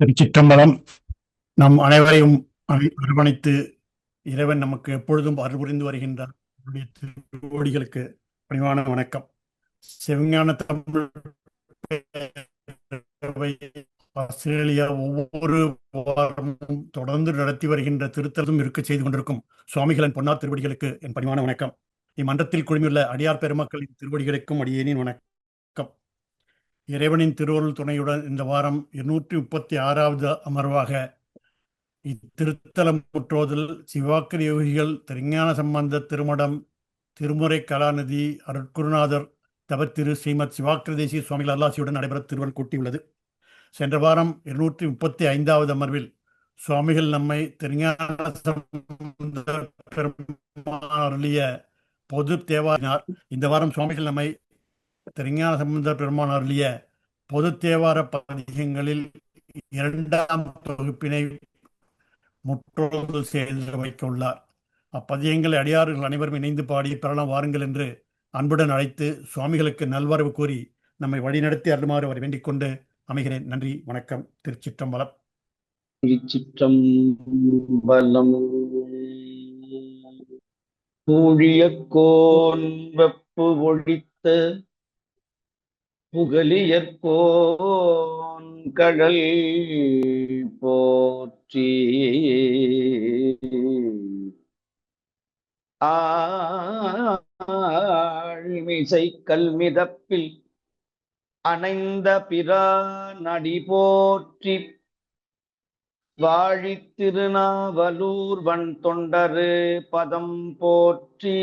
திருச்சிற்றம்பலம். நம் அனைவரையும் அரவணைத்து இறைவன் நமக்கு எப்பொழுதும் அருள் புரிந்து வருகின்றார். அவருடைய திருவடிகளுக்கு பணிவான வணக்கம். சிவஞான தமிழ் பேரவை ஆஸ்திரேலியா ஒவ்வொரு வாரமும் தொடர்ந்து நடத்தி வருகின்ற திருத்தலும் இருக்க செய்து கொண்டிருக்கும் சுவாமிகளின் பொன்னார் திருவடிகளுக்கு என் பணிவான வணக்கம். இம்மன்றத்தில் குழுமியுள்ள அடியார் பெருமக்களின் திருவடிகளுக்கும் அடியேனின் வணக்கம். இறைவனின் திருவருள் துணையுடன் இந்த வாரம் 236வது அமர்வாக இத்திருத்தலம் முற்றோதல் சிவாக்கிர யோகிகள் திருஞான சம்பந்த திருமடம் திருமுறை கலாநிதி அருட்குருநாதர் தவத்திரு ஸ்ரீமத் சிவாக்கிர தேசிய சுவாமிகள் அல்லாசியுடன் நடைபெற திருவன் கூட்டியுள்ளது. சென்ற வாரம் 235வது அமர்வில் சுவாமிகள் நம்மை திருஞான சம்பந்த பெருமானாருடைய பொது தேவாரினார். இந்த வாரம் சுவாமிகள் நம்மை திருஞான சம்பந்த பெருமானாருடைய பொது தேவார பதிகங்களில் 2ஆம் தொகுப்பினை முற்றோதல் செய்து வைக்க உள்ளார். அப்பதியங்களை அடியார்கள் அனைவரும் இணைந்து பாடி பெறலாம் வாருங்கள் என்று அன்புடன் அழைத்து சுவாமிகளுக்கு நல்வரவு கூறி நம்மை வழிநடத்தி அருளுமாறு அவர் வேண்டிக் கொண்டு அமைகிறேன். நன்றி, வணக்கம். திருச்சிற்றம்பலம். திருச்சிற்றம்பலம். பூழியக்கோன் வெப்பு ஒழித்த புகலியற்கோன் கடல் போற்றி. ஆழ்மிசை கல்மிதப்பில் அணைந்த பிரானடி போற்றி. வாழி திருநாவலூர் வன் தொண்டரு பதம் போற்றி.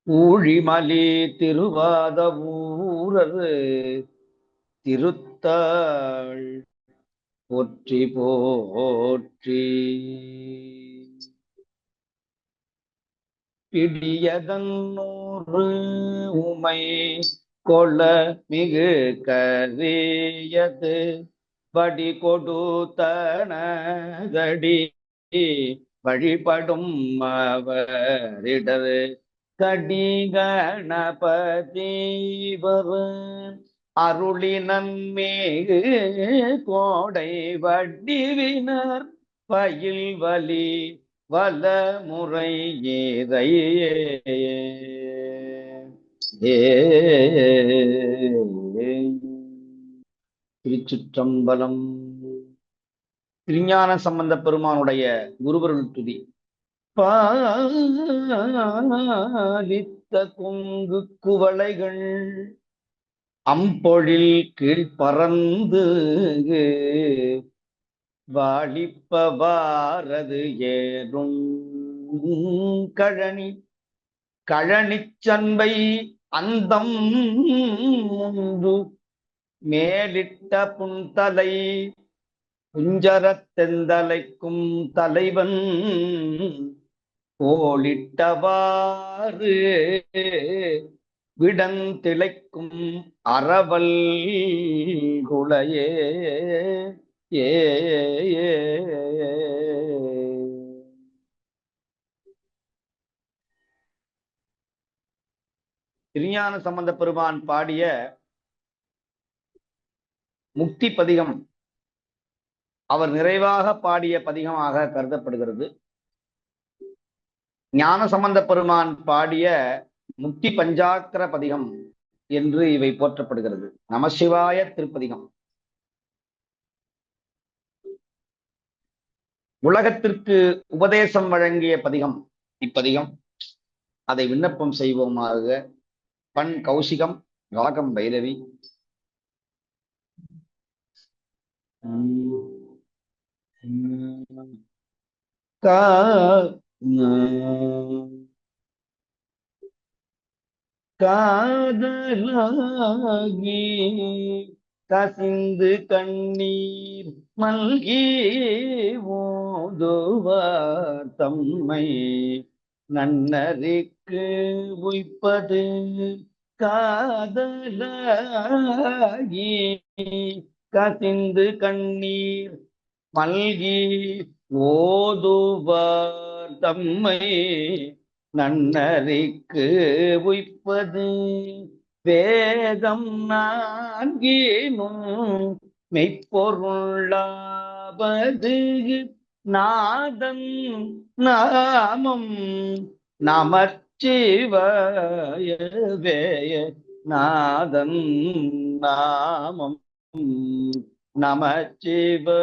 ஊழிமலி திருவாத ஊரரு திருத்தாள் போற்றி போற்றி. பிடியதன்னூறு உமை கொள மிகு கரியது வடி கொடுத்தனதடி வழிபடும் அவரிடரு கடி கணபதிவர் அருளினன் மேகு கோடை வடிவினர் பயில் வலி வலமுறை ஏதையே. திருச்சிற்றம்பலம். திருஞான சம்பந்த பெருமானுடைய குருவருள் துதி. பாலித்த கொங்கு குவளைகள் அம்பொழில் கீழ் பறந்து வாழிப்பவாரது ஏறும் கழனி கழனிச்சன்பை அந்தம் முந்து மேலிட்ட புன்தலை குஞ்சரத்தெந்தலைக்கும் தலைவன் போலிட்டவாறு விடந்திளைக்கும் அறவல் குளையே. திருஞான சம்பந்த பெருமான் பாடிய முக்தி பதிகம் அவர் நிறைவாக பாடிய பதிகமாக கருதப்படுகிறது. ஞான சம்பந்த பெருமான் பாடிய முக்தி பஞ்சாக்கர பதிகம் என்று இவை போற்றப்படுகிறது. நமசிவாய திருப்பதிகம். உலகத்திற்கு உபதேசம் வழங்கிய பதிகம் இப்பதிகம். அதை விண்ணப்பம் செய்வோமாக. பண் கௌசிகம், ராகம் பைரவி. காதலாகி கசிந்து கண்ணீர் மல்கி ஓதுவார் தம்மை நன்னறிக்கு உய்ப்பது. காதலாகி கசிந்து கண்ணீர் மல்கி ஓதுவார் தம்மை நன்னறிக்கு உய்ப்பது. வேதம் நான்கினும் மெய்ப்பொருளாவது நாதன் நாமம் நமச்சிவாயவே நாதன் நாமம் நமச்சிவாயவே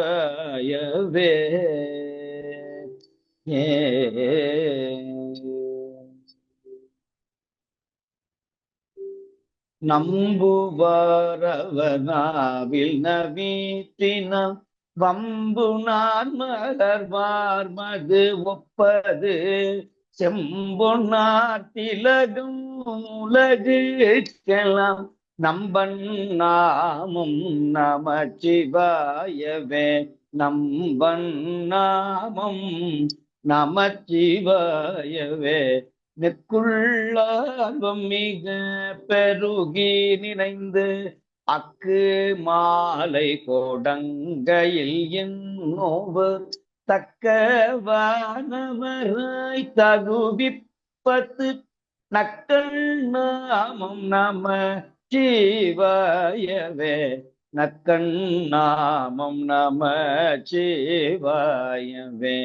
ஏ நம்புவாரவனாவில் நவீத்தினம் வம்பு நான் மலர்வார் மது ஒப்பது செம்பொன்னார் திலகும் உலகுக்கெல்லாம் நம்பன் நாமம் நமச்சிவாயவே நம்பன் நாமம் நமச்சிவாயவே நெக்குள்ளார்வம் மிக பெருகி நினைந்து அக்கு மாலை கோடங்கையில் என்னோவு தக்கவானவராய் தகுவிப்பத்து நக்கள் நாமம் நம சிவாயவே நக்கண் நாமம் நம சிவாயவே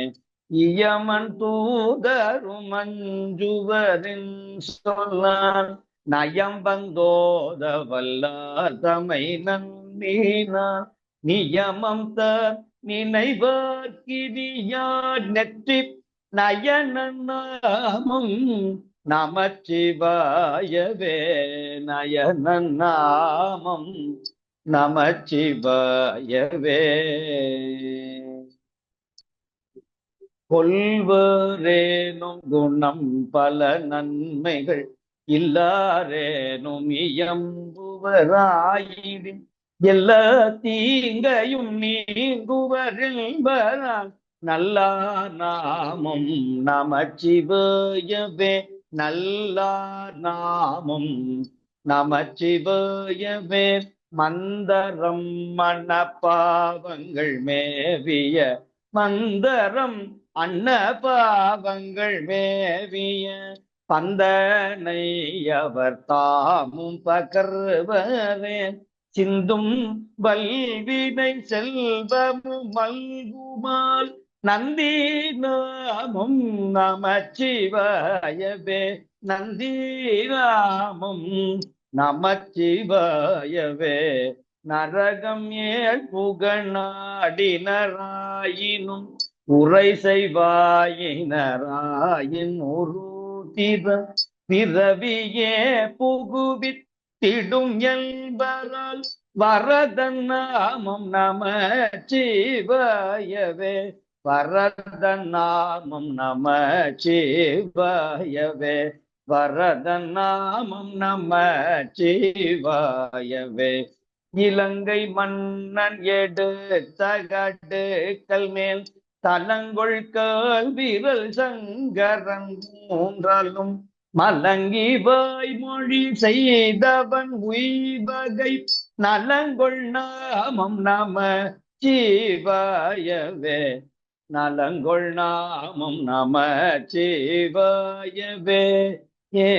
இயமன் தூதரும் அஞ்சுவரின் சொல்லான் நயம் வந்தோத வல்லார் தமை நன்மீனான் நியமம் தர் நினைவார்கிரியார் நெற்றி நயன நாமம் நமச்சிவாயவே நயன நாமம் நமச்சிவாயவே கொள்வரேனும் குணம் பல நன்மைகள் இல்லாரேனும் இயம்புவராயிடின் எல்லா தீங்கையும் நீங்குவரில்வரால் நல்லார் நாமம் நமச்சிவாயவே நல்லார் நாமம் நமச்சிவாயவே மந்தரம் மனப்பாவங்கள் மேவிய மந்தரம் அன்ன பாவங்கள் மேவிய பந்தனை அவர் தாமும் பகர்வரே சிந்தும் வல்வினை செல்வமும் மல்குமால் நந்தி நாமம் நமச்சிவாயவே நந்தி நாமம் நமச்சிவாயவே நரகம் ஏழ் புகழாடினராயினும் உரை செய்வாயினராயின் ஒரு பிறவியே புகுவித்திடும் என்பரால் வரதன் நாமம் நமச்சிவாயவே வரதன் நாமம் நமச்சிவாயவே வரதன் நாமம் நமச்சிவாயவே இலங்கை மன்னன் எடுத்தகடுக்கல் மேல் தலங்கொள் கால் விரல் சங்கரன் மூன்றாலும் மலங்கி வாய்மொழி செய்தவன் உய்வகை நலங்கொள் நாமம் நமச்சிவாயவே நலங்கொள் நாமம் நமச்சிவாயவே ஏ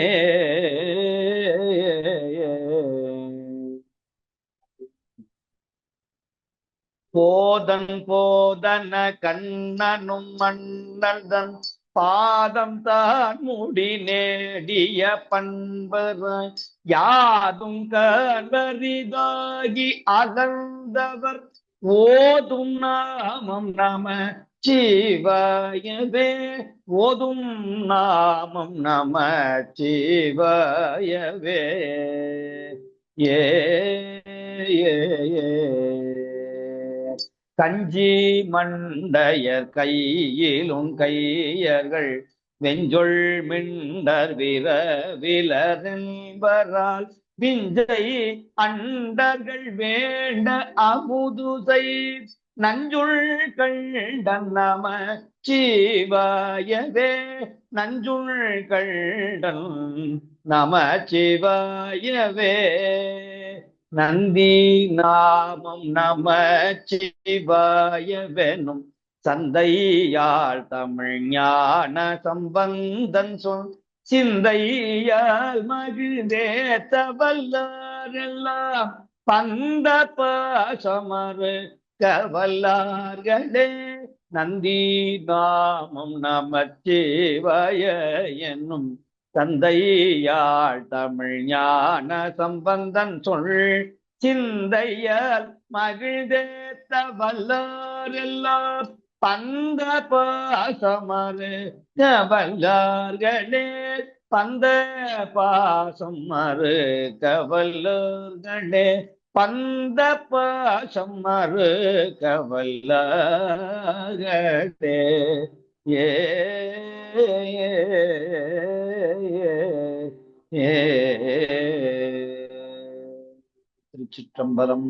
போதன் போதன கண்ணனும் மன்னர்தன் பாதம் தான் முடி நேடிய பண்பராய் யாதும் கலரிதாகி அகழ்ந்தவர் ஓதும் நாமம் நமச்சிவாயவே ஓதும் நாமம் நமச்சிவாயவே ஏ கஞ்சி மண்டையர் கையிலும் கையர்கள் வெஞ்சொல் மிண்டர் விரவிலரென்பரால் விஞ்சை அண்டர்கள் வேண்ட அமுதுசை நஞ்சுள் கண்டன் நமச்சிவாயவே நஞ்சுள் கண்டன் நமச்சிவாயவே நந்தி நாமம் நமச்சிவாயவெனும் சந்தையால் தமிழ் ஞான சம்பந்தன் சொல் சிந்தையால் மகிழ்ந்தேத்த வல்லாரெல்லாம் பந்த பாசமரு கவல்லார்களே நந்தி நாமம் நமச்சிவாய என்னும் தந்தையாள் தமிழ் ஞான சம்பந்தன் சொல் சிந்தையால் மகிழ்ந்தேத்த வல்லாரெல்லாம் பந்த பாசமரு கவல்லார்களே பந்த பாசம் மறு கவல்லர்களே பந்த பாசம் மறு கவல்லர்களே ஏ திருச்சிற்றம்பலம்.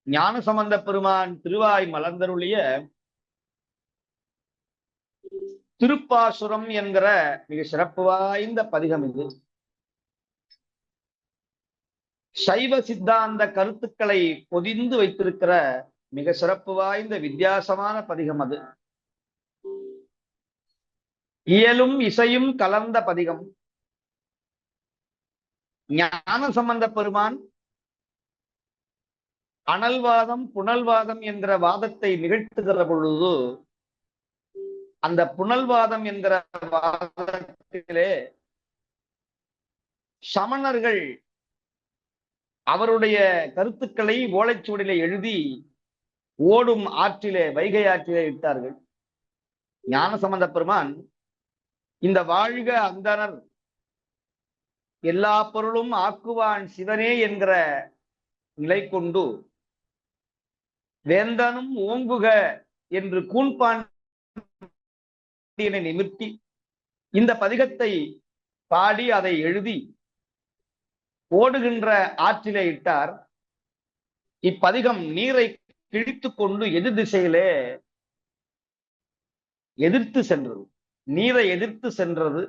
ஞானசம்பந்த பெருமான் திருவாய் மலர்ந்தருளிய திருப்பாசுரம் என்கிற மிக சிறப்பு வாய்ந்த பதிகம் இது. சைவ சித்தாந்த கருத்துக்களை பொதிந்து வைத்திருக்கிற மிக சிறப்பு வாய்ந்த வித்தியாசமான பதிகம் அது. இயலும் இசையும் கலந்த பதிகம். ஞானசம்பந்த பெருமான் அனல்வாதம் புனல்வாதம் என்கிற வாதத்தை நிகழ்த்துகிற பொழுது அந்த புனல்வாதம் என்கிற வாதத்திலே சமணர்கள் அவருடைய கருத்துக்களை ஓலைச்சுவடியிலே எழுதி ஓடும் ஆற்றிலே, வைகை ஆற்றிலே இட்டார்கள். ஞானசம்பந்த பெருமான் இந்த வாழ்க அந்தணர் எல்லா பொருளும் ஆக்குவான் சிவனே என்கிற நிலை கொண்டு வேந்தனும் ஓங்குக என்று கூன்பாண்டியனை நிமிர்த்தி இந்த பதிகத்தை பாடி அதை எழுதி ஓடுகின்ற ஆற்றிலே இட்டார். இப்பதிகம் நீரை கிழித்து கொண்டு எதிர் திசையிலே எதிர்த்து சென்றது, நீரை எதிர்த்து சென்றது.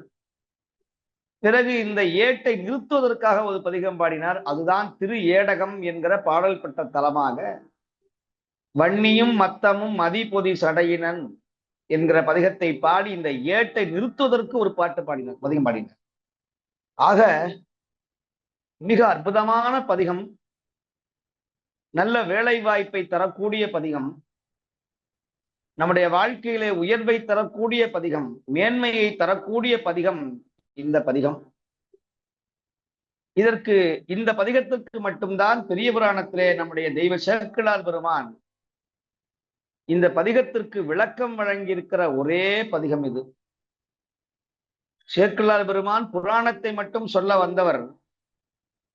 பிறகு இந்த ஏட்டை நிறுத்துவதற்காக ஒரு பதிகம் பாடினார். அதுதான் திரு ஏடகம் என்கிற பாடல் பெற்ற தலமாக வன்னியும் மத்தமும் மதிபொதி சடையினன் என்கிற பதிகத்தை பாடி இந்த ஏட்டை நிறுத்துவதற்கு ஒரு பாட்டு பாடினார், பதிகம் பாடினார். ஆக மிக அற்புதமான பதிகம், நல்ல வேலை வாய்ப்பை தரக்கூடிய பதிகம், நம்முடைய வாழ்க்கையிலே உயர்வை தரக்கூடிய பதிகம், மேன்மையை தரக்கூடிய பதிகம் இந்த பதிகம். இதற்கு இந்த பதிகத்திற்கு மட்டும்தான் பெரிய புராணத்திலே நம்முடைய தெய்வ சேக்கிழார் பெருமான் இந்த பதிகத்திற்கு விளக்கம் வழங்கியிருக்கிற ஒரே பதிகம் இது. சேக்கிழார் பெருமான் புராணத்தை மட்டும் சொல்ல வந்தவர்,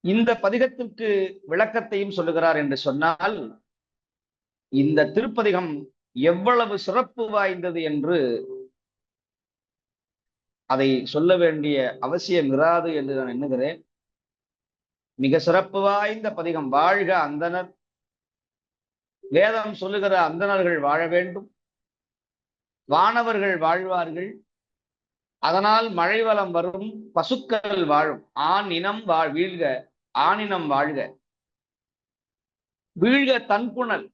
இந்த பதிகத்திற்கு விளக்கத்தையும் சொல்லுகிறார் என்று சொன்னால் இந்த திருப்பதிகம் எவ்வளவு சிறப்பு வாய்ந்தது என்று அதை சொல்ல வேண்டிய அவசியம் இராது என்று நான் எண்ணுகிறேன். மிக சிறப்பு வாய்ந்த பதிகம். வாழ்க அந்தணர், வேதம் சொல்லுகிற அந்தணர்கள் வாழ வேண்டும், வானவர்கள் வாழ்வார்கள், அதனால் மழை வளம் வரும், பசுக்கள் வாழும், ஆண் இனம் வீழ்க, ஆணினம் வாழ்க, வீழ்க தன்புணல்,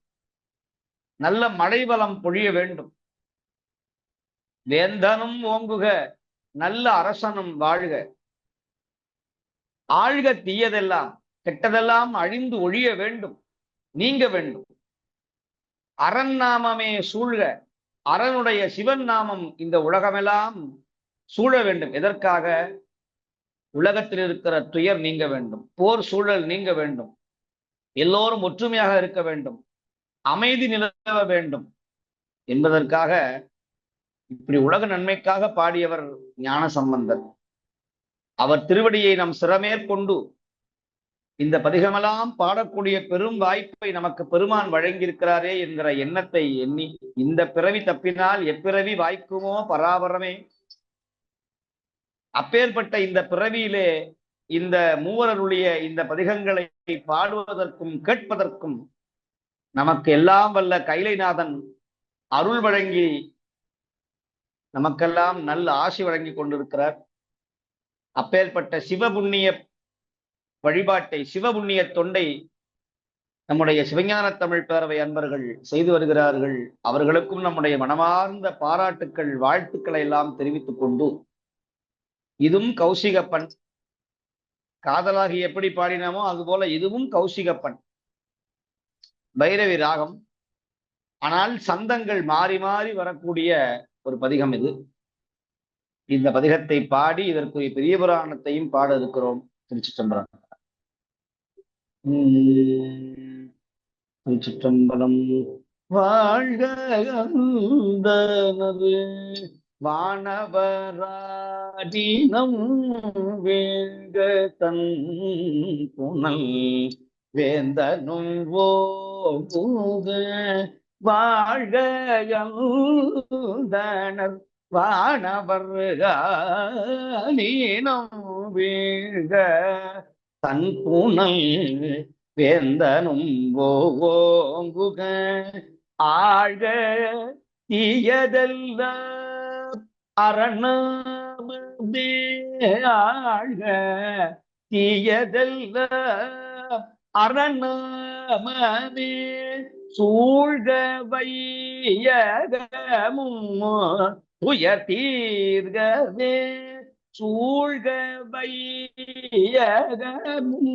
நல்ல மழை வளம் பொழிய வேண்டும், வேந்தனும் ஓங்குக, நல்ல அரசனும் வாழ்க, ஆழ்க தீயதெல்லாம், கெட்டதெல்லாம் அழிந்து ஒழிய வேண்டும், நீங்க வேண்டும், அரண் நாமமே சூழ்க, அரனுடைய சிவன் நாமம் இந்த உலகமெல்லாம் சூழ வேண்டும். எதற்காக? உலகத்தில் இருக்கிற துயர் நீங்க வேண்டும், போர் சூழல் நீங்க வேண்டும், எல்லோரும் ஒற்றுமையாக இருக்க வேண்டும், அமைதி நிலவ வேண்டும் என்பதற்காக இப்படி உலக நன்மைக்காக பாடியவர் ஞானசம்பந்தர். அவர் திருவடியை நம் சிரமேற்கொண்டு இந்த பதிகமெல்லாம் பாடக்கூடிய பெரும் வாய்ப்பை நமக்கு பெருமான் வழங்கியிருக்கிறாரே என்கிற எண்ணத்தை எண்ணி, இந்த பிறவி தப்பினால் எப்பிறவி வாய்க்குமோ பராபரமே, அப்பேற்பட்ட இந்த பிறவியிலே இந்த மூவருடைய இந்த பதிகங்களை பாடுவதற்கும் கேட்பதற்கும் நமக்கு எல்லாம் வல்ல கைலைநாதன் அருள் வழங்கி நமக்கெல்லாம் நல்ல ஆசி வழங்கி கொண்டிருக்கிறார். அப்பேற்பட்ட சிவபுண்ணிய வழிபாட்டை, சிவபுண்ணிய தொண்டை நம்முடைய சிவஞான தமிழ் பேரவை அன்பர்கள் செய்து வருகிறார்கள். அவர்களுக்கும் நம்முடைய மனமார்ந்த பாராட்டுக்கள், வாழ்த்துக்களை எல்லாம் தெரிவித்துக் கொண்டு, இதுவும் கௌசிகப்பன், காதலாகி எப்படி பாடினோமோ அது போல இதுவும் கௌசிகப்பண், பைரவி ராகம். ஆனால் சந்தங்கள் மாறி மாறி வரக்கூடிய ஒரு பதிகம் இது. இந்த பதிகத்தை பாடி இதற்குரிய பெரிய புராணத்தையும் பாட இருக்கிறோம். திருச்சிற்றம்பலம். திருச்சிற்றம்பலம். வாழ்க அந்தணரு வானவராடினம் வேங்க தன் புனல் வேந்தனும் ஓங்குக. வாழ்க அந்தணர் வானவர்காலீனம் வீழ்க தன் புனல் வேந்தனும் ஓங்குக. ஆழ்க தீயதெல்லாம் அரணாமதே. ஆழ்க தீயதெல்லாம் அரணாமதே. சூழ்க வையகமும் துயர் தீர்கவே. சூழ்க வையகமும்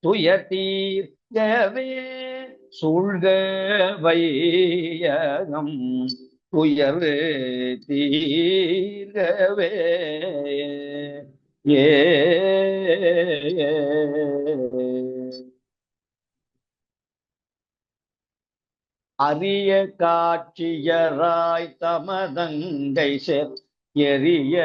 துயர் தீர்கவே. சூழ்க வையகம் துயர் தீர்கவே. ஏ அரிய காட்சியராய் தமதங்கை சேர் எரிய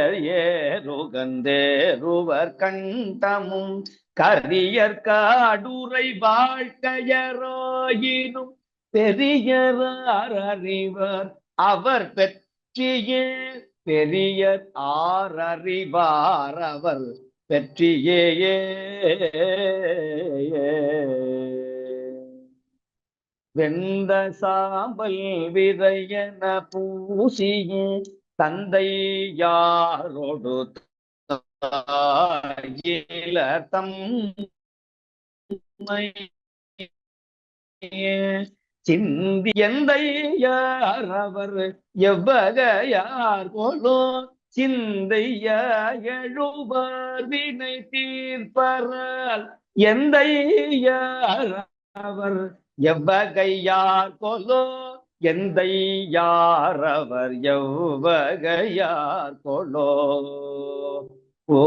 ஏறுகந்தேருவர் கண்டமும் கரியர் காடுரை வாழ்க்கையராயினும் பெரியரார் அறிவர் அவர் பெற்றியே. பெரியர் ஆரறிவார் அவர் பெற்றியே. வெந்த சாம்பல் விதையன பூசியே தந்தை யாரோடு தம் சிந்தி எந்தை யார் அவர் எவ்வகையார் போலோ. சிந்தைய எழுவர் வினை தீர்ப்பரால் எந்தை யார் அவர் எவ்வகையார் கொலோ. எந்தை யார் அவர் எவ்வகையார் கொலோ. ஓ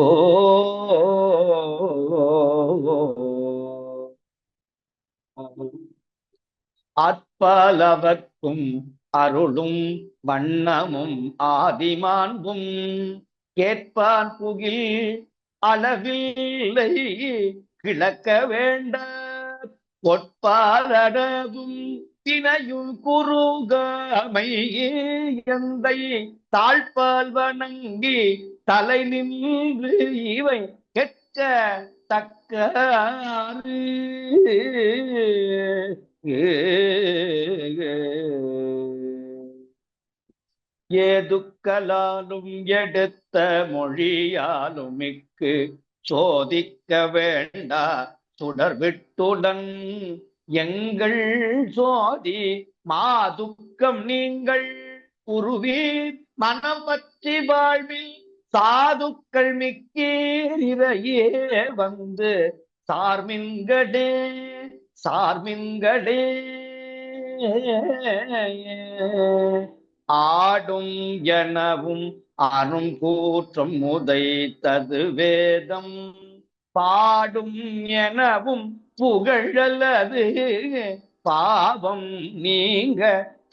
அற்பலவர்க்கும் அருளும் வண்ணமும் ஆதிமாண்பும் கேட்பான் புகில் அளவில்லை கிழக்க வேண்ட. பொற்பாலடவும் பிணையும் குறுகாமை எந்தை தாழ்பால் வணங்கி தலை நின்று இவை கெட்ட தக்காறு. ஏதுக்கலாலும் எடுத்த மொழியாலும் மிக்கு சோதிக்க வேண்டா சுடர் விட்டுடன் எங்கள் சோதி மாதுக்கம் நீங்கள் உருவீர் மனம் பற்றி வாழ்வில் சாதுக்கள் மிக்கீரையே வந்து சார்மின்கடே சார்மின்கடே. ஆடும் எனவும் அரும் கூற்றம் உதைத்தது வேதம் பாடும் எனவும் புகழல்லது பாவம் நீங்க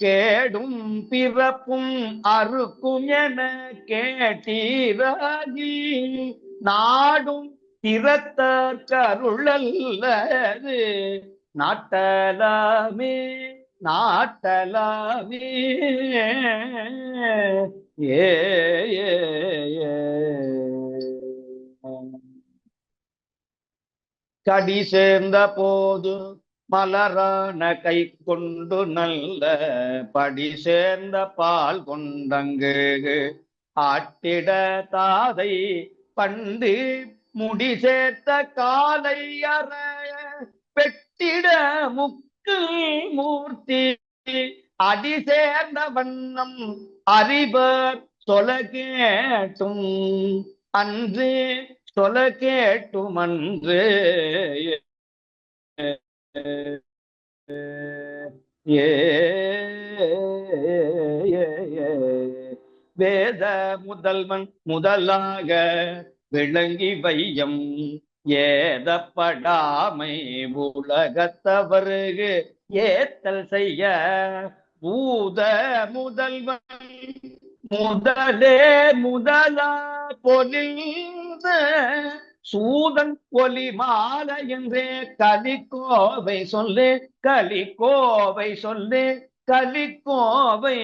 கேடும் பிறப்பும் அறுக்கும் என கேட்டீராகி. நாடும் திறத்தார் கருளல்லது நாட்டலாமே நாட்டலாமே. ஏ கடி சேர்ந்த போது மலரான கை கொண்டு நல்ல படி சேர்ந்த பால் கொண்டங்கு ஆட்டிட தாதை பண்டு முடி சேர்த்த காலை அற பெட்டிட முக்கு மூர்த்தி அடி சேர்ந்த வண்ணம் அறிவர் சொல கேட்டும் அன்று சொல கேட்டுமன்று ஏ வேத முதல்வன் முதலாக விளங்கி வையம் ஏதப்படாமை உலகத்தவருக்கு ஏத்தல் செய்ய பூத முதல்வன் முதலே முதலா பொலிந்த சூதன் ஒலி மாலை என்றே கலிக்கோவை சொல்லு கலிக்கோவை சொல்லு கலிக்கோவை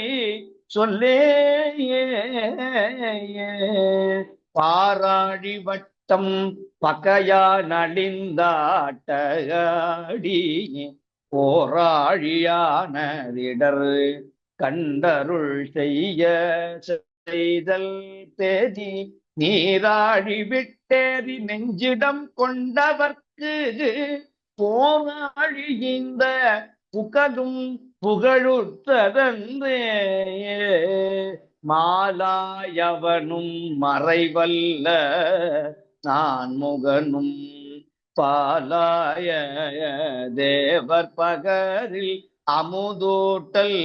சொல்லே பாராழி வட்டம் பகையா நலிந்தாட்டடி போராழியானதிடர் கண்டருள் செய்ய செய்தல் தேதி நீராழி விட்டேறி நெஞ்சிடம் கொண்டவர்க்கு போராழி இந்த புகழும் புகழுத்ததன்றே மாலாயவனும் மறைவல்ல நான் முகனும் பாலாய தேவர் பகரில் அமுதூட்டல்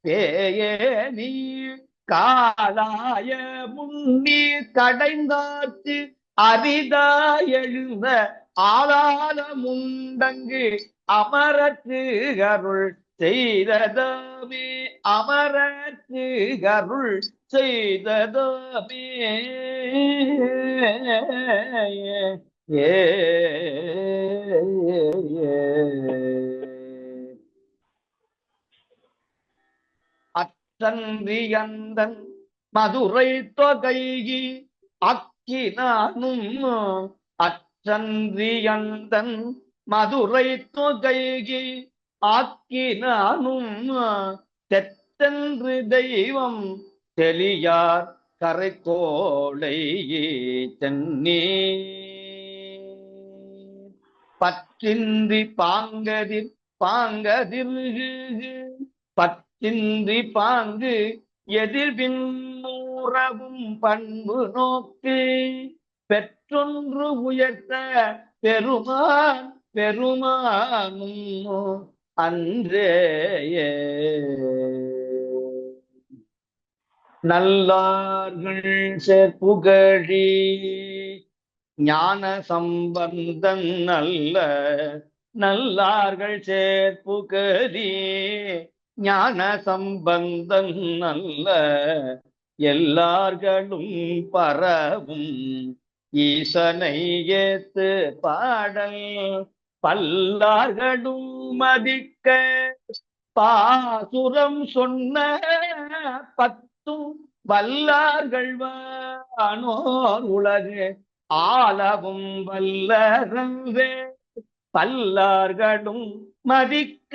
பேயே நீ காலாய முன்னீர் கடைந்தார்க்கு அரிதாய் எழுந்த ஆளால முண்டங்கு அமரத்து அருள் செய்ததமே அமரத்து அருள் செய்ததமே ஏ அச்சந்தியந்தன் மதுரை தொகைகி அக்கினானும் அச்சந்தியந்தன் மதுரை தொகைகி ஆக்கினானும் தெற்றென்று தெய்வம் தெளியார் கரைக்கோளை தென்னே பற்றின்றி பாங்கதிர் பற்றின்றி பாங்கு எதிர்பின் மூறவும் பண்பு நோக்கு பெற்றொன்று உயர்த்த பெருமான் பெருமானும் அன்றே நல்லார்கள் சேர்ப்புகழி ஞான சம்பந்தன் நல்ல நல்லார்கள் சேர்ப்புகழி ஞான சம்பந்தன் நல்ல எல்லார்களும் பரவும் ஈசனை ஏத்து பாடல் பல்லார்களும் மதிக்க பாசுரம் சொன்ன பத்தும் வல்லார்கள் வானோர் உலகு ஆளவும் வல்லரவே பல்லார்களும் மதிக்க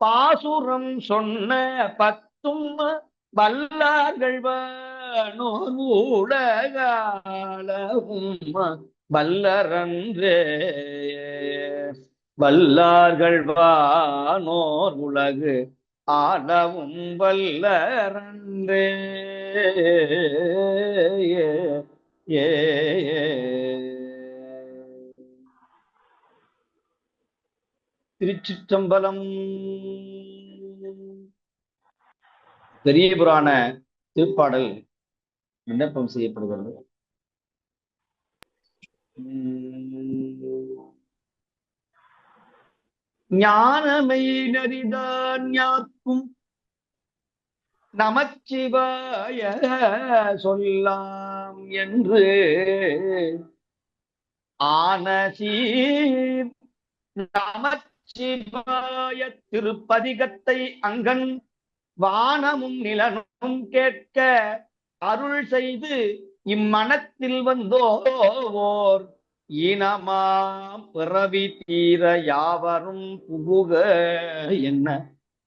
பாசுரம் சொன்ன பத்தும் வல்லார்கள் வானோர் உலகாளவும் வல்லரன்றே வல்லார்கள் வானோர் உலகு ஆளவும் வல்லரன்றே ஏ திருச்சிற்றம்பலம். பெரிய புராண திருப்பாடல் விண்ணப்பம் செய்யப்படுகிறது. ஞானமை நரிதான் யாக்கும் நமச்சிவாய சொல்லாம் என்று ஆனசீர் நமச்சிவாய திருப்பதிகத்தை அங்கன் வானமும் நிலனும் கேட்க அருள் செய்து இம்மனத்தில் வந்தோர் ஈனமாம் பிறவி தீர யாவரும் புகுக என்ன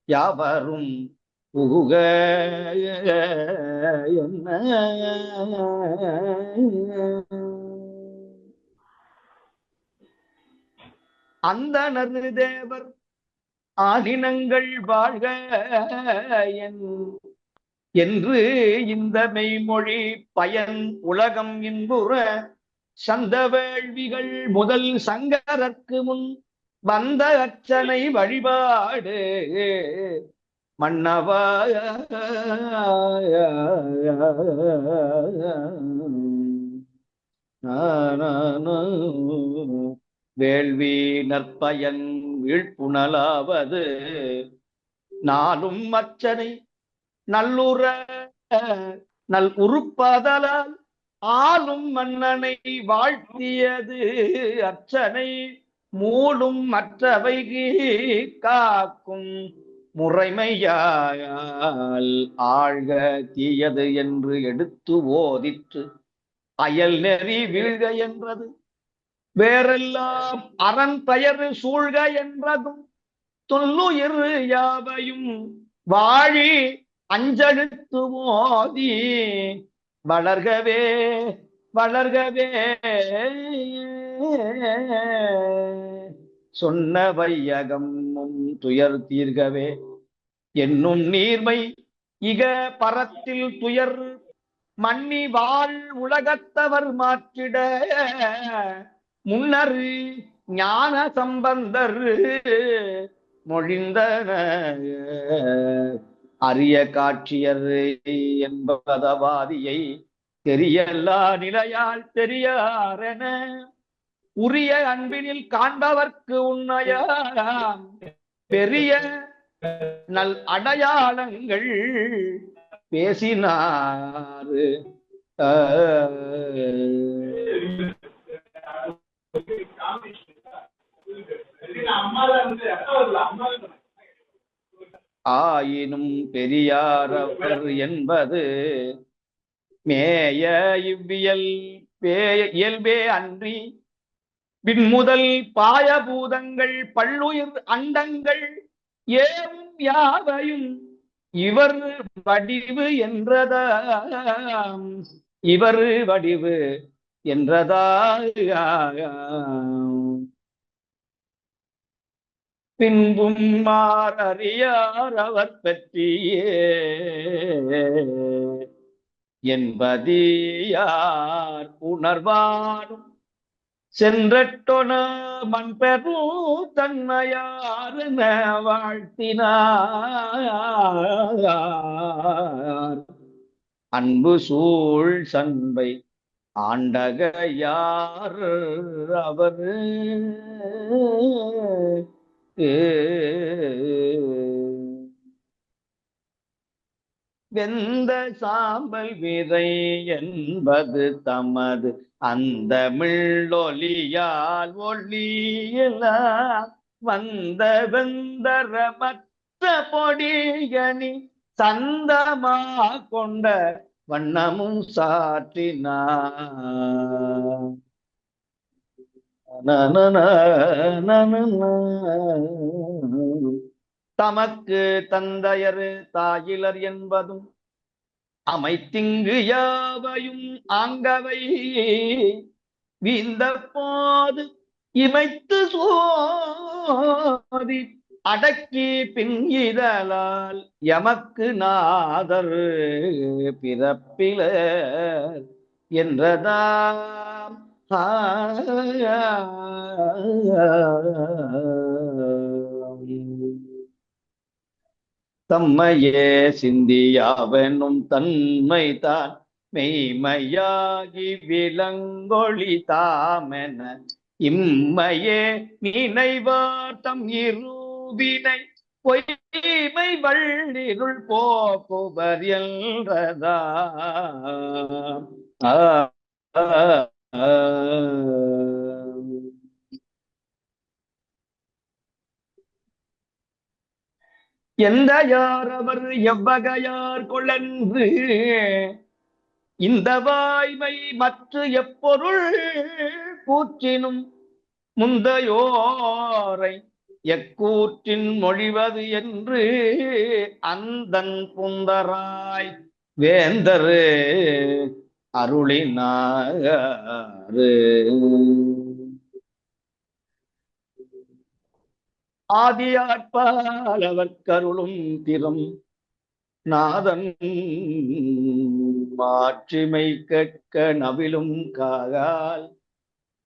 யாவரும் புகுக என்ன அந்தணர் தேவர் ஆதினங்கள் வாழ்க என்று இந்த மெய்மொழி பயன் உலகம் இன்புற சந்த வேள்விகள் முதல் சங்கரர்க்கு முன் வந்த அர்ச்சனை வழிபாடு மன்னவா வேள்வி நற்பயன் வீழ்ப்புணலாவது நாளும் அர்ச்சனை நல்லுற நல் உறுப்பதலால் ஆளும் மன்னனை வாழ்த்தியது அர்ச்சனை மூடும் மற்றவை காக்கும் முறைமையால் ஆழ்க தீயது என்று எடுத்து ஓதிற்று அயல் நெறி வீழ்க என்றது வேறெல்லாம் அரண் பெயரு சூழ்க என்றதும் தொல்லுயிர் யாவையும் வாழி அஞ்செழுத்து மோதி வளர்கவே வளர்கவே சொன்ன வையகமும் துயர் தீர்கவே என்னும் நீர்மை இக பரத்தில் துயர் மன்னி வாழ் உலகத்தவர் மாற்றிட முன்னர் ஞான சம்பந்தர் மொழிந்தன அரிய காட்சியர் என்பதவாதியை தெரியல்லா நிலையால் தெரியாரென உரிய அன்பினில் காண்பவர்க்கு உண்மையாம் பெரிய நல் அடையாளங்கள் பேசினார். ஆயினும் பெரியாரவர் என்பது மேய இவ்வியல் இயல்பே அன்றி பின்முதல் பாயபூதங்கள் பல்லுயிர் அண்டங்கள் ஏவும் யாவையும் இவர் வடிவு என்றதாம் இவர் வடிவு என்றதா பின்பும் மாறியார் அவர் பற்றியே என்பதியார் உணர்வானும் சென்றட்டொன மண் பெரும் தன்மையார் வாழ்த்தினார் அன்பு சூழ் சண்பை ஆண்டகையார் அவர் வெந்த சாம்பல் விதை என்பது தமது அந்த மிள்ளொலியால் ஒளியில வந்த வெந்தரமற்ற பொடியணி சந்தமா கொண்ட வண்ணமும் சாற்றினார். தமக்கு தந்தையரு தாயிலர் என்பதும் அமைத்திங்கு யாவையும் ஆங்கவை வீந்த போது இமைத்து சோதி அடக்கி பின் இதழால் எமக்கு நாதர் பிறப்பிலர் என்றதாம். தம்மையே சிந்தியாவெனும் தன்மை தான் மெய்மையாகி விலங்கொளி தாமென இம்மையே நினைவார் தம் இருவினை பொய்மை வள்ளிருள் போக்குவர் என்றதா. எந்த யார் அவர் எவ்வகையார் கொள்ளன்று இந்த வாய்மை மற்ற எப்பொருள் கூற்றினும் முந்தையோரை எக்கூற்றின் மொழிவது என்று அந்தன் புந்தராய் வேந்தரு அருளினாரு. ஆதியாட்பால் அவர் கருளும் திறம் நாதன் மாட்சிமை கேட்க நவிலும் காகால்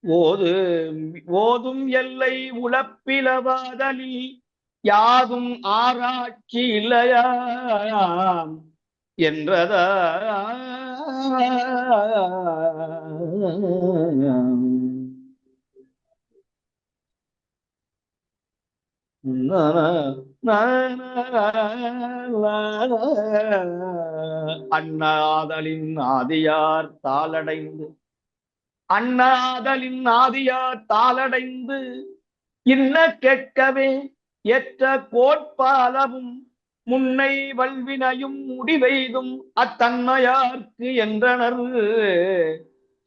ஓது ஓதும் எல்லை உழப்பிலவாதலில் யாதும் ஆராய்ச்சி இல்லையாம் என்றதா அண்ணாதலின் ஆதியார் தாளடைந்து அண்ணாதலின் ஆதியார் தாளடைந்து இன்ன கேட்கவே ஏற்ற கோட்பாலவும் முன்னை வல்வினையும் முடிவெய்தும் அத்தன்மையார்க்கு என்றனர்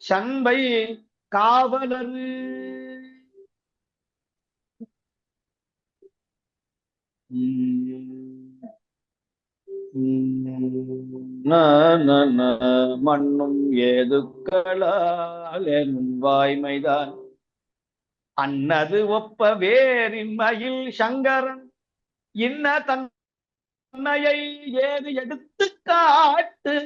சண்பை காவலர். மண்ணும் ஏதுக்களால் என் வாய்மைதான் அன்னது ஒப்ப வேறின்மையில் சங்கரன் இன்ன தன்மையை ஏது எடுத்து காட்டு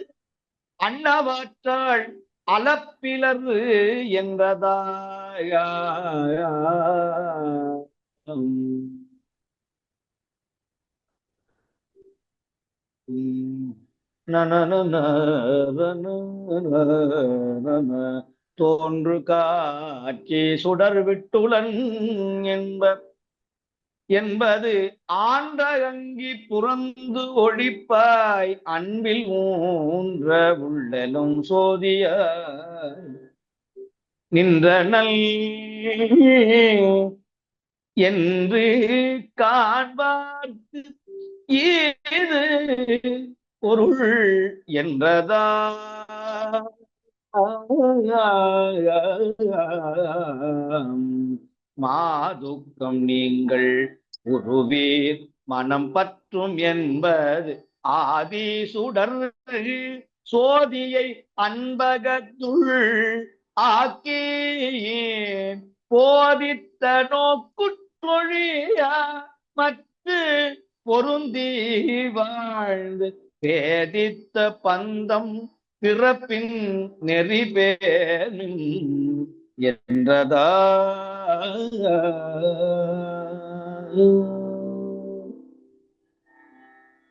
அன்னவாற்றாள் அளப்பிலர் என்றதாய தோன்று காட்சி சுடர் விட்டுளன் என்பது ஆண்ட அங்கி புறந்து ஒழிப்பாய் அன்பில் ஊன்ற உள்ளலும் சோதிய நின்றனல் என்று காண்பார்க்கு இது பொருள் என்றதா மாதுக்கம் நீங்கள் உருவீர் மனம் பற்றும் என்பது ஆதி சுடர் சோதியை அன்பகத்துள் ஆக்கி போதித்த நோக்குற்றொழியா மற்ற பொருந்தி வாழ்ந்து பேதித்த பந்தம் பிறப்பின் நெறிபேனும் என்றதா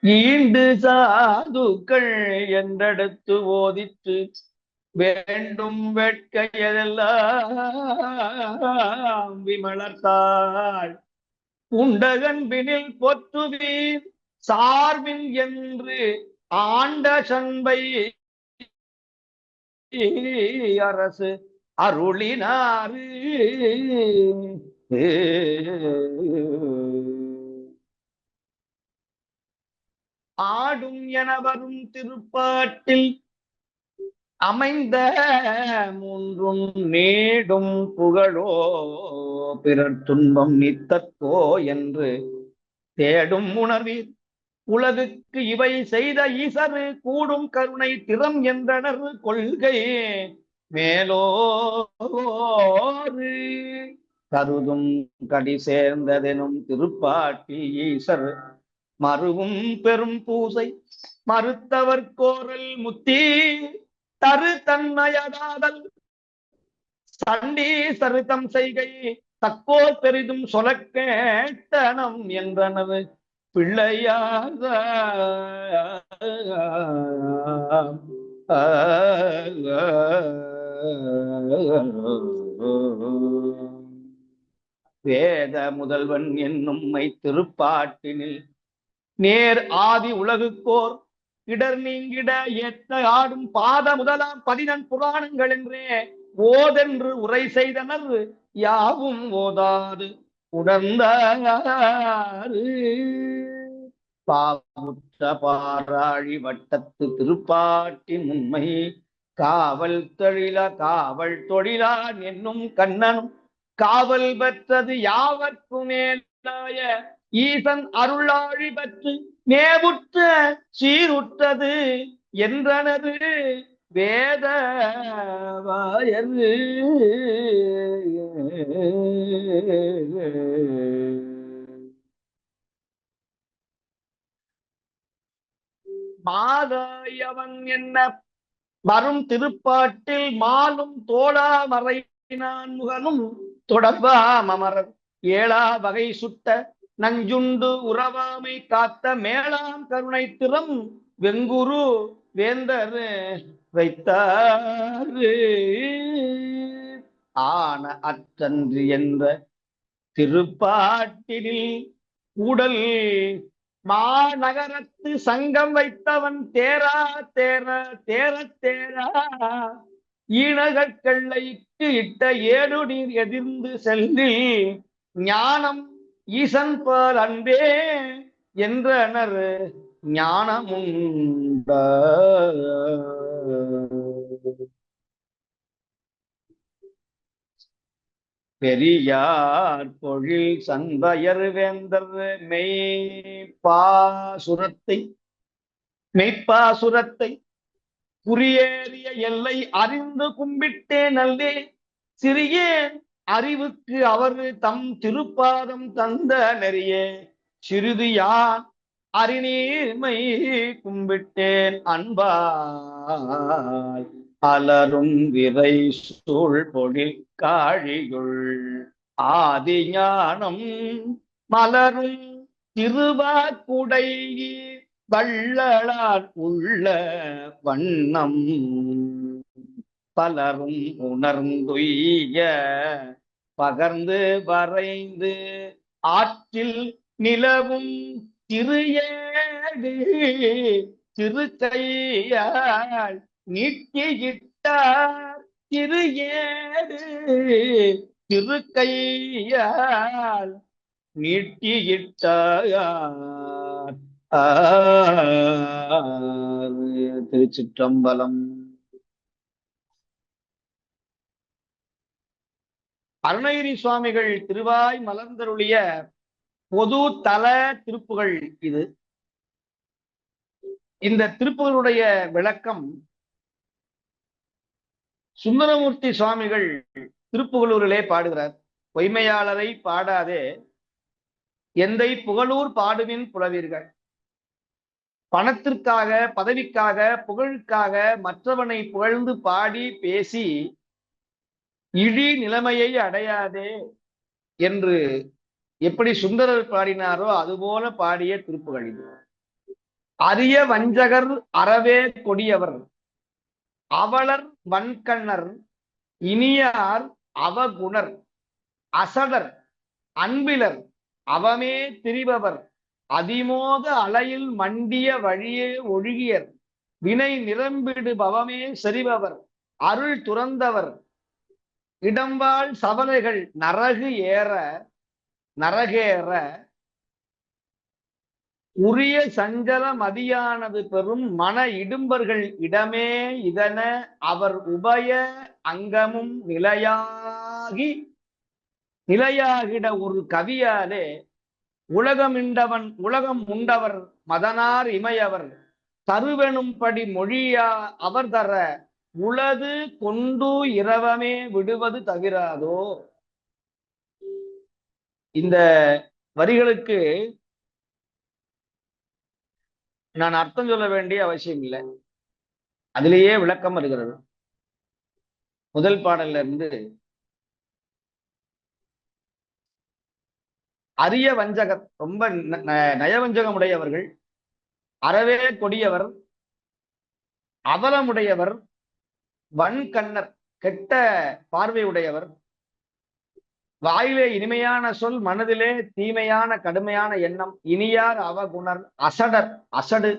ஈண்டு சாதுக்கள் என்றெடுத்து ஓதித்து வேண்டும் வேட்கையெல்லாம் விமலர்த்தாள் உண்டகன்பினில் பொற்றுவீர் சார்பின் என்று ஆண்ட சண்பை அரசு அருளினாரு. ஆடும் என வரும் திருப்பாட்டில் அமைந்த மூன்றும் நீடும் புகழோ பிறர் துன்பம் நித்தற்கோ என்று தேடும் உணர்வீர் உலகுக்கு இவை செய்த ஈசரு கூடும் கருணை திறம் என்றனர் கொள்கை மேலோரு கருதும் கடி சேர்ந்ததெனும் திருப்பாட்டி ஈசர் மறுவும் பெரும் பூசை மறுத்தவர் கோரல் முத்தி தரு தன்மையதாதல் சண்டி சருத்தம் செய்கை தக்கோர் பெரிதும் சொல கேட்டனம் என்றனது பிள்ளையாக வேத முதல்வன் என்னும் திருப்பாட்டினில் நேர் ஆதி உலகுக்கோர் இடர் நீங்கிட ஏற்ற ஆடும் பாத முதலாம் 14 புராணங்கள் என்றே ஓதென்று உரை செய்தனர் யாவும் ஓதாது உணர்ந்தாரு. பாவுற்ற பாராழி வட்டத்து திருப்பாட்டின் உண்மை காவல் தொழிலான் என்னும் கண்ணனும் காவல் பெற்றது யாவர்க்கும் மேலாய ஈசன் அருளாழி பற்று மேவுற்ற சீருற்றது என்றனது வேத வாயரு. மாதாயவன் என்ன வரும் திருப்பாட்டில் மாலும் தோளாமறை நான் முகனும் தொடர்பா மமரர் ஏழா வகை சுட்ட நஞ்சுண்டு உறவாமை காத்த மேலாம் கருணை திறம் வெங்குரு வேந்தர் வைத்தாரு ஆன அற்றன்று என்ற திருப்பாட்டினில் கூடல் மாநகரத்து சங்கம் வைத்தவன் தேரா தேர தேர தேரா ஈனகற்கள்ளைக்கு இட்ட ஏடு நீர் எதிர்ந்து செல்லி ஞானம் ஈசன் பால் அன்பே என்றனர் ஞானமுண்ட பெரியார் பொழில் சண்பயர் வேந்தர் மெய்ப்பாசுரத்தை குறியேறிய எல்லை அறிந்து கும்பிட்டே நல்லே சிறியேன் அறிவுக்கு அவர் தம் திருப்பாதம் தந்த நெறியே சிறிது யான் அறிநீர்மை கும்பிட்டேன் அன்பாய் அலரும் விரை சூழ் பொழில் காழியுள் ஆதி ஞானம் மலரும் திருவாக்குடை வள்ளலார் உள்ள வண்ணம் பலரும் உணர்ந்துய்ய பகர்ந்து வரைந்து ஆற்றில் நிலவும் திருஏடு திருக்கையால் நீட்டியிட்டார் திருஏடு திருக்கையால் நீட்டியிட்டார் திருச்சிற்றம்பலம். அருணகிரி சுவாமிகள் திருவாய் மலர்ந்தருளிய பொது தல திருப்புகள் இது. இந்த திருப்புகளுடைய விளக்கம் சுந்தரமூர்த்தி சுவாமிகள் திருப்புகலூரிலே பாடுகிறார். பொய்மையாளரை பாடாதே எந்தை புகழூர் பாடுவின் புலவீர்கள். பணத்திற்காக பதவிக்காக புகழுக்காக மற்றவனை புகழ்ந்து பாடி பேசி இழி நிலைமையை அடையாதே என்று எப்படி சுந்தரர் பாடினாரோ அதுபோல பாடிய திருப்புகள் இது. அரிய வஞ்சகர் அறவே கொடியவர் அவலர் வன்கண்ணர் இனியார் அவகுணர் அசடர் அன்பிலர் அவமே திரிபவர் அதிமோக அலையில் மண்டிய வழியே ஒழுகியர் வினை நிரம்பிடு பவமே செறிபவர் அருள் துறந்தவர் இடம்பாள் சவலைகள் நரகேற உரிய சஞ்சல மதியானது பெறும் மன இடும்பர்கள் இடமே இதன அவர் உபய அங்கமும் நிலையாகிட ஒரு கவியாலே உலகம் உண்டவர் மதனார் இமையவர் தருவெனும்படி மொழியா அவர் தர உளது கொண்டு இரவமே விடுவது தவிராதோ. இந்த வரிகளுக்கு நான் அர்த்தம் சொல்ல வேண்டிய அவசியம் இல்லை, அதிலேயே விளக்கம் வருகிறது. முதல் பாடல்ல இருந்து அரிய வஞ்சகர், ரொம்ப நயவஞ்சகம் உடையவர்கள், அறவே கொடியவர், அவலமுடையவர், வன்கண்ணர் கெட்ட பார்வை உடையவர், வாயிலே இனிமையான சொல் மனதிலே தீமையான கடுமையான எண்ணம், இனியார் அவகுணர் அசடு,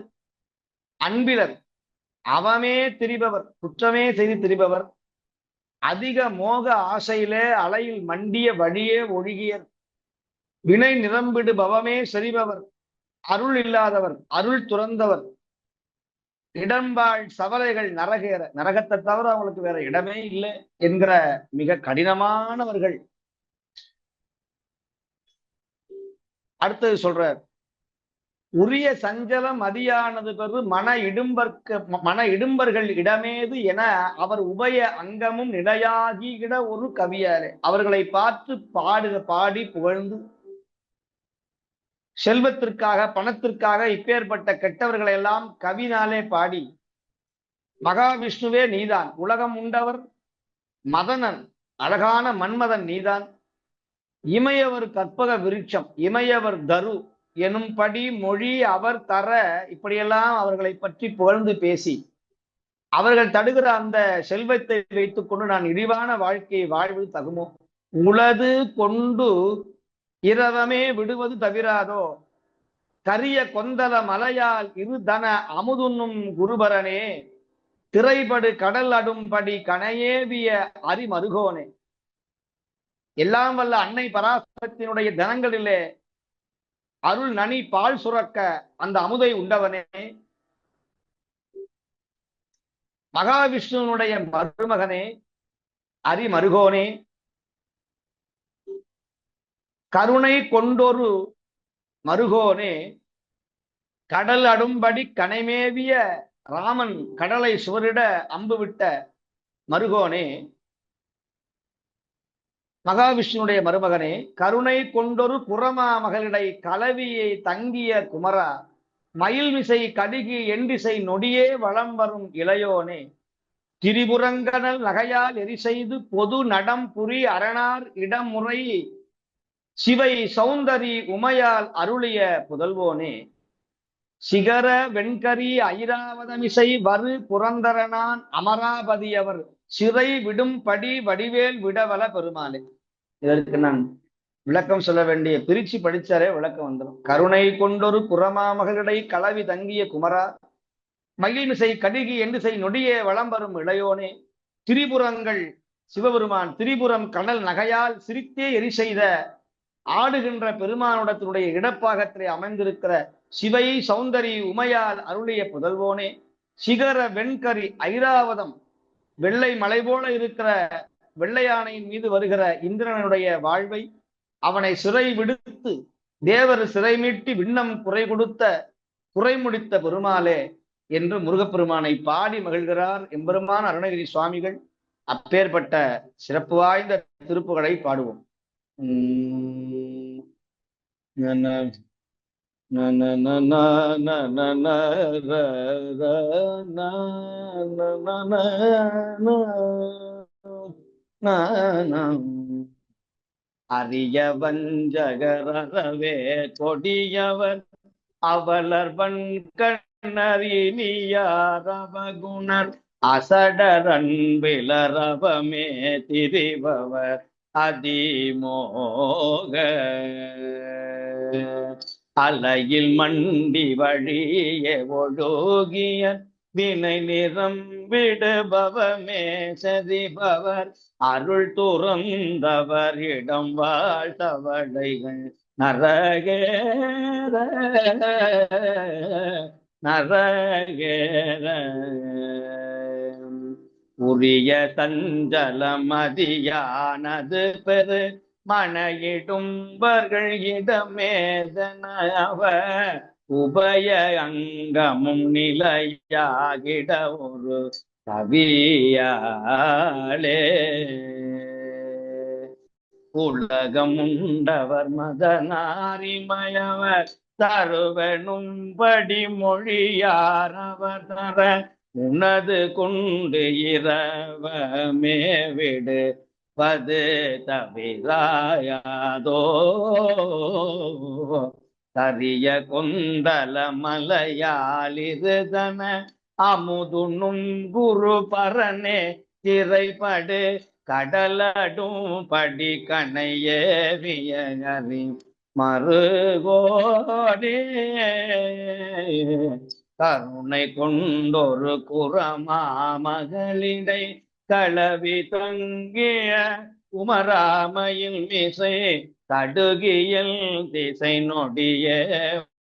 அன்பிலர் அவமே திரிபவர் குற்றமே செய்து திரிபவர், அதிக மோக ஆசையிலே அலையில் மண்டிய வழியே ஒழுகியர் வினை நிரம்பிடு பவமே செறிபவர் அருள் இல்லாதவர் அருள் துறந்தவர் இடம்பாள் சவலைகள் நரகத்தை தவிர அவங்களுக்கு வேற இடமே இல்லை என்கிற மிக கடினமானவர்கள். அடுத்தது சொல்றார், உரிய சஞ்சலம் அதியானது பெரு மன இடும்பர்கள் இடமேது என அவர் உபய அங்கமும் நிலையாகிட ஒரு கவியாலே அவர்களை பார்த்து பாடி புகழ்ந்து செல்வத்திற்காக பணத்திற்காக இப்பேற்பட்ட கெட்டவர்களை எல்லாம் கவினாலே பாடி மகாவிஷ்ணுவே நீதான் உலகம் உண்டவர் மதனன் அழகான மன்மதன் நீதான். இமையவர் கற்பக விருட்சம், இமையவர் தரு எனும்படி மொழி அவர் தர, இப்படியெல்லாம் அவர்களை பற்றி புகழ்ந்து பேசி அவர்கள் தடுகிற அந்த செல்வத்தை வைத்துக் கொண்டு நான் இழிவான வாழ்க்கையை வாழ்வது தகுமோ? உளது கொண்டு இரவமே விடுவது தவிராதோ, கரிய கொந்தல மலையால் இருதன அமுதுண்ணும் குருபரனே, திரைபடு கடல் அடும்படி கனையேவிய அரிமருகோனே. எல்லாம் வல்ல அன்னை பராசக்தியினுடைய தனங்களிலே அருள் நனி பால் சுரக்க அந்த அமுதை உண்டவனே, மகாவிஷ்ணுனுடைய மருமகனே, அரிமருகோனே, கருணை கொண்டொரு மருகோனே, கடல் அடும்படி கனைமேவிய ராமன் கடலை சுவரிட அம்பு விட்ட மருகோனே, மகாவிஷ்ணுடைய மருமகனே, கருணை கொண்டொரு குரமா மகளிடை கலவியை தங்கிய குமரா, மயில் மிசை கடிகி எண்டிசை நொடியே வளம் வரும் இளையோனே, திரிபுரங்கனல் நகையால் எரிசெய்து பொது நடம் புரி அரணார் இடமுறை சிவை சௌந்தரி உமையால் அருளிய புதல்வோனே, சிகர வெண்கரி ஐராவதமிசை வரு புரந்தரனான் அமராபதியவர் சிறை விடும்படி வடிவேல் விடவல பெருமாளே. இதற்கு நான் விளக்கம் சொல்ல வேண்டிய, பிரிச்சு படிச்சாரே விளக்கம் வந்துடும். கருணை கொண்டொரு புறமாமகளிடை களவி தங்கிய குமரா, மகிழ்மிசை கடிகி எண்டிசை நொடியே வளம் வரும் இளையோனே, திரிபுரங்கள் சிவபெருமான் திரிபுரம் கடல் நகையால் சிரித்தே எரி செய்த ஆடுகின்ற பெருமானுடத்தினுடைய இடப்பாகத்திலே அமைந்திருக்கிற சிவை சௌந்தரி உமையால் அருளிய புதல்வோனே, சிகர வெண்கரி ஐராவதம் வெள்ளை மலை போல இருக்கிற வெள்ளையானையின் மீது வருகிற இந்திரனுடைய வாழ்வை அவனை சிறை விடுத்து தேவர் சிறை மீட்டி விண்ணம் குறை கொடுத்த குறை முடித்த பெருமாளே என்று முருகப்பெருமானை பாடி மகிழ்கிறார் எம்பெருமான் அருணகிரி சுவாமிகள். அப்பேற்பட்ட சிறப்பு வாய்ந்த திருப்புகளை பாடுவோம். அரிய வஞ்சகரவே கொடியவர் அவலர் வன்கண்ணறியாரவகுணர் அசடரன் விளரவமே திரிபவர் அதிமோக அலையில் மண்டி வழியே ஒழுகிய வினை நிறம் விடுபவமே செதிபவர் அருள் துறந்தவர் இடம் வாழ்த்தவடைகள் நரகேர நரகேர உரிய தஞ்சலமதியானது பெரு மனையிடும்பர்கள் இடமேதனவ உபய அங்கமும் நிலையாகிட ஒரு கவியாளே உலகம் உண்டவர் மதனாரிமயவர் தருவனும்படி மொழியாரவர் தர உனது கொண்டு இரவமே விடு பது தவிராயாதோ கரிய கொண்டல மலையாளிருதன அமுதுண்ணும் குரு பரனே திரைப்படு கடலடும் படி கணையேவியறி மறுகோடே கருணை கொண்டொரு குரமாமகளிடை களவி தொங்கிய உமராமையில் மிசை கடுகியல் திசை நொடிய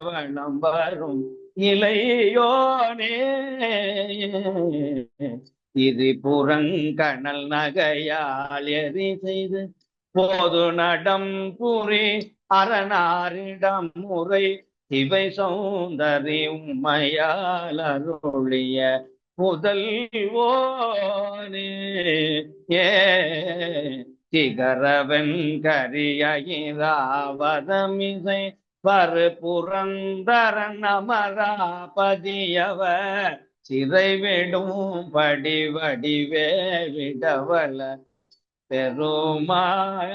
வளம் வரும் இளையோனே திரிபுரங்கணல் நகையால் எரி செய்து போது நடம் புரி அரணாரிடம் முறை சிவை சௌந்தரி உம்மையால் அருளிய முதல்வோனே ஏ சிகரவன் கரியராவதமிசை பரு புரந்தரன் அமராபதியவ சிறை விடும் படி வடிவே விடவல பெருமாளே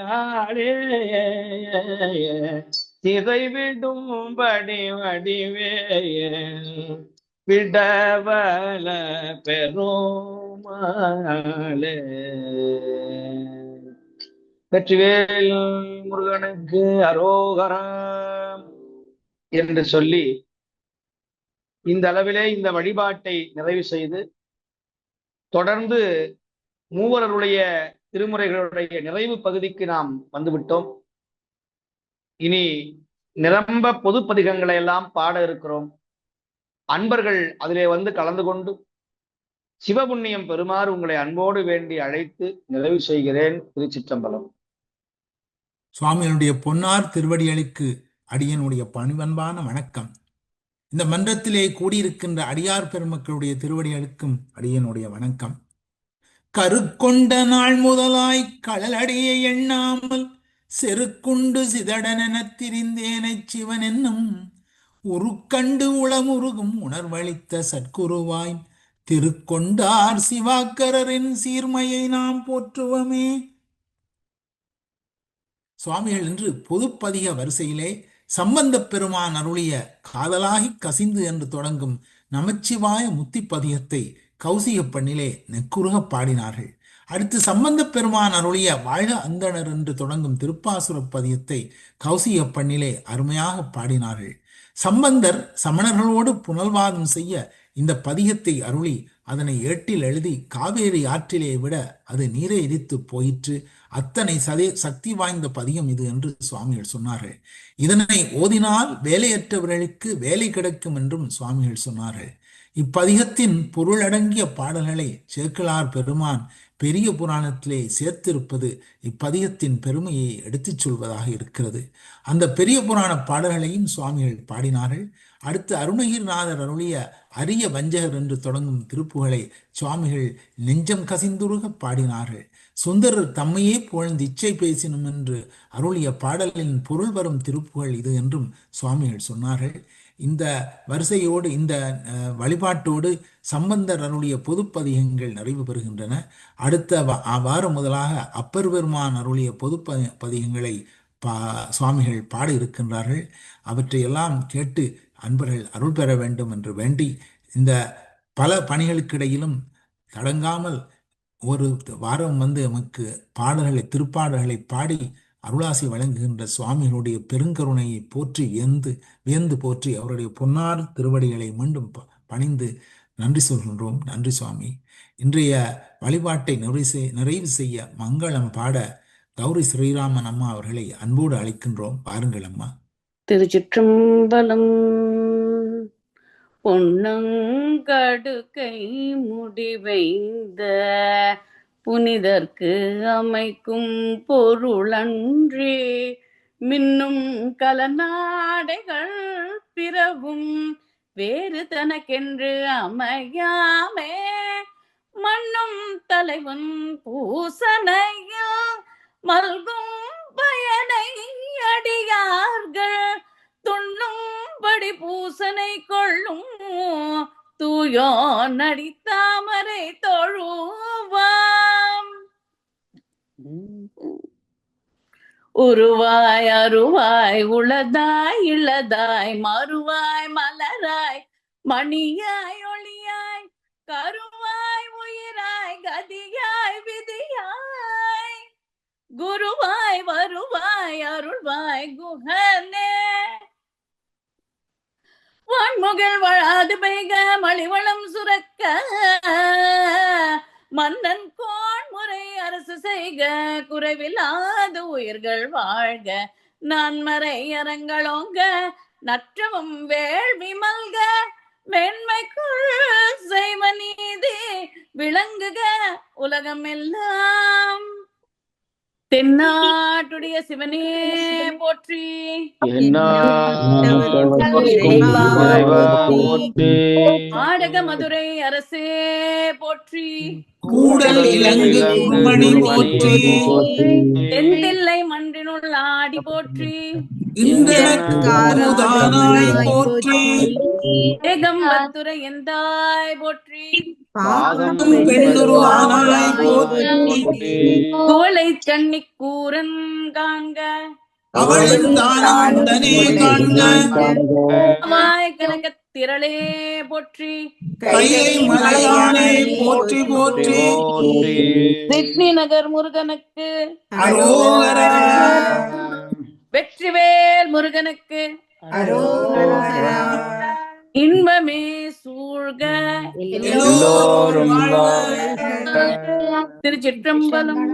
திரை விடும்படி வடிவேயே விடவல பெருமாளே. வெற்றிவேல் முருகனுக்கு அரோகரம் என்று சொல்லி இந்த அளவிலே இந்த வழிபாட்டை நிறைவு செய்து தொடர்ந்து மூவருடைய திருமுறைகளுடைய நிறைவு பகுதிக்கு நாம் வந்துவிட்டோம். இனி நிரம்ப பொது பதிகங்களை எல்லாம் பாட இருக்கிறோம். அன்பர்கள் அதிலே வந்து கலந்து கொண்டு சிவபுண்ணியம் பெறுமாறு உங்களை அன்போடு வேண்டி அழைத்து நிறைவு செய்கிறேன். திருச்சிற்றம்பலம். சுவாமிகளுடைய பொன்னார் திருவடிகளுக்கு அடியனுடைய பணிவன்பான வணக்கம். இந்த மன்றத்திலே கூடியிருக்கின்ற அடியார் பெருமக்களுடைய திருவடிகளுக்கும் அடியனுடைய வணக்கம். கருக்கொண்ட நாள் முதலாய் களலடைய எண்ணாமல் செருக்குண்டு சிதடனெனத் திரிந்தேனைச் சிவன் என்னும் உருக்கண்டு உளமுருகும் உணர்வளித்த சற்குருவாய் திருக்கொண்டார் சிவாக்கரரின் சீர்மையை நாம் போற்றுவமே. சுவாமிகள் என்று பொதுப்பதிக வரிசையிலே சம்பந்தப் பெருமான் அருளிய காதலாகி கசிந்து என்று தொடங்கும் நமச்சிவாய முத்திப்பதிகத்தை கௌசிக பண்ணிலே நெக்குருக பாடினார்கள். அடுத்து சம்பந்தப் பெருமான் அருளிய வாழ்க அந்தணர் என்று தொடங்கும் திருப்பாசுர பதியத்தை கௌசிக பண்ணிலே அருமையாக பாடினார்கள். சம்பந்தர் சமணர்களோடு புனல்வாதம் செய்ய இந்த பதிகத்தை அருளி அதனை ஏட்டில் எழுதி காவேரி ஆற்றிலே விட அது நீரை எரித்து போயிற்று. அத்தனை சக்தி வாய்ந்த பதிகம் இது என்று சுவாமிகள் சொன்னார்கள். இதனை ஓதினால் வேலையற்றவர்களுக்கு வேலை கிடைக்கும் என்றும் சுவாமிகள் சொன்னார்கள். இப்பதிகத்தின் பொருளடங்கிய பாடல்களை சேக்கிழார் பெருமான் பெரிய புராணத்திலே சேர்த்திருப்பது இப்பதிகத்தின் பெருமையை எடுத்துச் சொல்வதாக இருக்கிறது. அந்த பெரிய புராண பாடல்களையும் சுவாமிகள் பாடினார்கள். அடுத்து அருணகிரிநாதர் அருளிய அரிய வஞ்சகர் என்று தொடங்கும் திருப்புகளை சுவாமிகள் நெஞ்சம் கசிந்துருக பாடினார்கள். சுந்தரர் தம்மையே புகழ்ந்து இச்சை பேசினும் என்று அருளிய பாடலின் பொருள் வரும் திருப்புகள் இது என்றும் சுவாமிகள் சொன்னார்கள். இந்த வரிசையோடு இந்த வழிபாட்டோடு சம்பந்தர் அருளிய பொதுப்பதிகங்கள் நிறைவு பெறுகின்றன. அடுத்த வாரம் முதலாக அப்பர் பெருமான் அருளிய பொது பதிகங்களை சுவாமிகள் பாட இருக்கின்றார்கள். அவற்றையெல்லாம் கேட்டு அன்பர்கள் அருள் பெற வேண்டும் என்று வேண்டி இந்த பல பணிகளுக்கிடையிலும் தடங்காமல் ஒரு வாரம் வந்து நமக்கு பாடல்களை திருப்பாடல்களை பாடி அருளாசி வழங்குகின்ற சுவாமிகளுடைய பெருங்கருணையை போற்றி வியந்து போற்றி அவருடைய பொன்னார் திருவடிகளை மீண்டும் பணிந்து நன்றி சொல்கின்றோம். நன்றி சுவாமி. இன்றைய வழிபாட்டை நிறைவு செய்ய மங்களம் பாட கௌரி ஸ்ரீராமன் அம்மா அவர்களை அன்போடு அழைக்கின்றோம். பாருங்கள் அம்மா. திருச்சிற்றம்பலம். பொன்னங்கடுக்கை முடிவைந்த புனிதர்க்கு அமைக்கும் பொருளன்றி மின்னும் கலநாடைகள் பிறவும் வேறு தனக்கென்று அமையாமே மண்ணும் தலைவன் பூசனையில் மல்கும் பயனை அடியார்கள் துண்ணும்படி பூசனை கொள்ளும் தூயோ நடித்தாமரை தொழுவாம். உருவாய் அருவாய் உளதாய் இளதாய் மறுவாய் மலராய் மணியாய் ஒளியாய் கருவாய் உயிராய் கதியாய் விதியாய் குருவாய் வருவாய் அருள்வாய் குஹனே வான்முகில் வளாது பெய்க மலிவளம் சுரக்க மன்னன் கோன்முறை அரசு செய்க குறைவில்லாத உயிர்கள் வாழ்க நான்மறை அறங்களோங்க நற்றவும் வேள்வி மல்க மேன்மைக்குள் செய்வ நீதி விளங்குக உலகம் எல்லாம். தென்னாட்டுடைய சிவனே போற்றி. ஆடக மதுரை அரசே போற்றி. தென்தில்லை மன்றினுள் ஆடி கனி போற்றி இந்தனக்காரமுதானாய் போற்றி ஏகம்பத்துரை எந்தாய் போற்றி பெண்ணுருவானாய் போற்றி கோளை கண்ணி கூரன் காண்க அவளின் தானமுடனே காண்க மாய் கனகத் திரளே போற்றி கையை மலையானே போற்றி போற்றி சிட்னி நகர் முருகனுக்கு அரோகரா வெற்றிவேல் முருகனுக்கு இன்பமே சூழ்க எல்லோரும் வாழ்க. திருச்சிற்றம்பலம்.